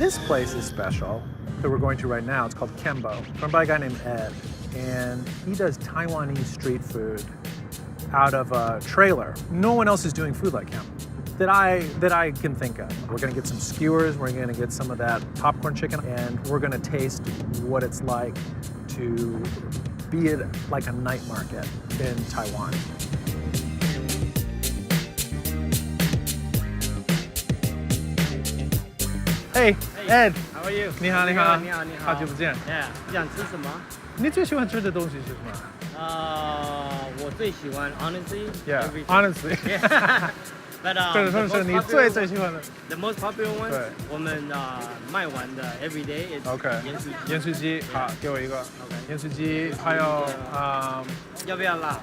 this place is special that we're going to right now. It's called Kembo, run by a guy named Ed. And he does Taiwanese street food out of a trailer. No one else is doing food like him that I can think of. We're gonna get some skewers, we're gonna get some of that popcorn chicken, and we're gonna taste what it's like to be at like a night market in Taiwan. Hey, Ed. How are you? 你好，你好，好久不见。你想吃什么？你最喜欢吃的东西是什么？我最喜欢 honestly. Yeah, everything. honestly. Yeah. But 对，说是你最喜欢的。The most popular one. 对。我们卖完的 every day is OK. 盐酥鸡，好，给我一个。OK. 盐酥鸡，还有要不要辣？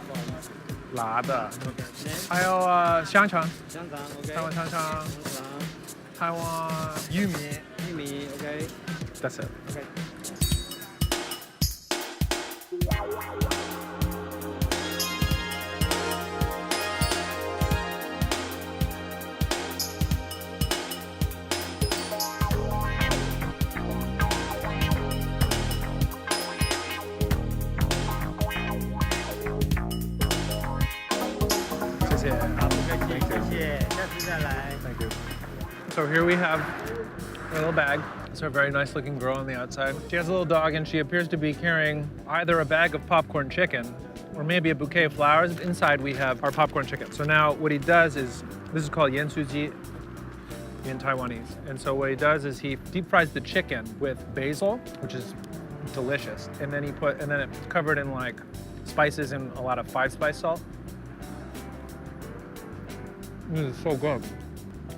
辣的。 OK. 还有香肠。香肠 OK. 台湾香肠。香肠。台湾玉米。玉米 OK. That's it. OK. 谢谢。好，不客气，谢谢，下次再来。 Thank you. So here we have a little bag. It's a very nice looking girl on the outside. She has a little dog and she appears to be carrying either a bag of popcorn chicken or maybe a bouquet of flowers. Inside we have our popcorn chicken. So now what he does is, this is called yansuji in Taiwanese. And so what he does is he deep fries the chicken with basil, which is delicious. And then it's covered in like spices and a lot of 5-spice salt. This is so good.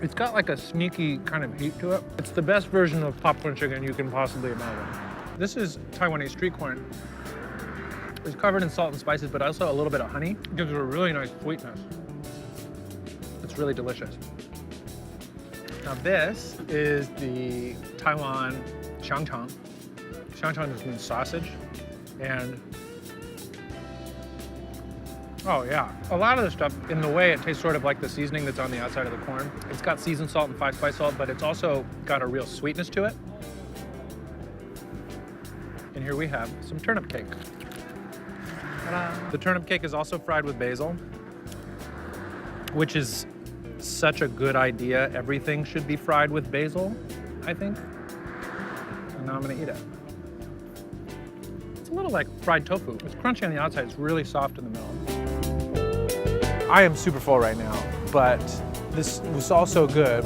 It's got like a sneaky kind of heat to it. It's the best version of popcorn chicken you can possibly imagine. This is Taiwanese street corn. It's covered in salt and spices, but also a little bit of honey. It gives it a really nice sweetness. It's really delicious. Now this is the Taiwan xiangchang. Xiangchang just means sausage. And oh yeah, a lot of the stuff, in the way it tastes sort of like the seasoning that's on the outside of the corn. It's got seasoned salt and 5-spice salt, but it's also got a real sweetness to it. And here we have some turnip cake. Ta-da. The turnip cake is also fried with basil, which is such a good idea. Everything should be fried with basil, I think. And now I'm gonna eat it. It's a little like fried tofu. It's crunchy on the outside, it's really soft in the middle. I am super full right now, but this was also good.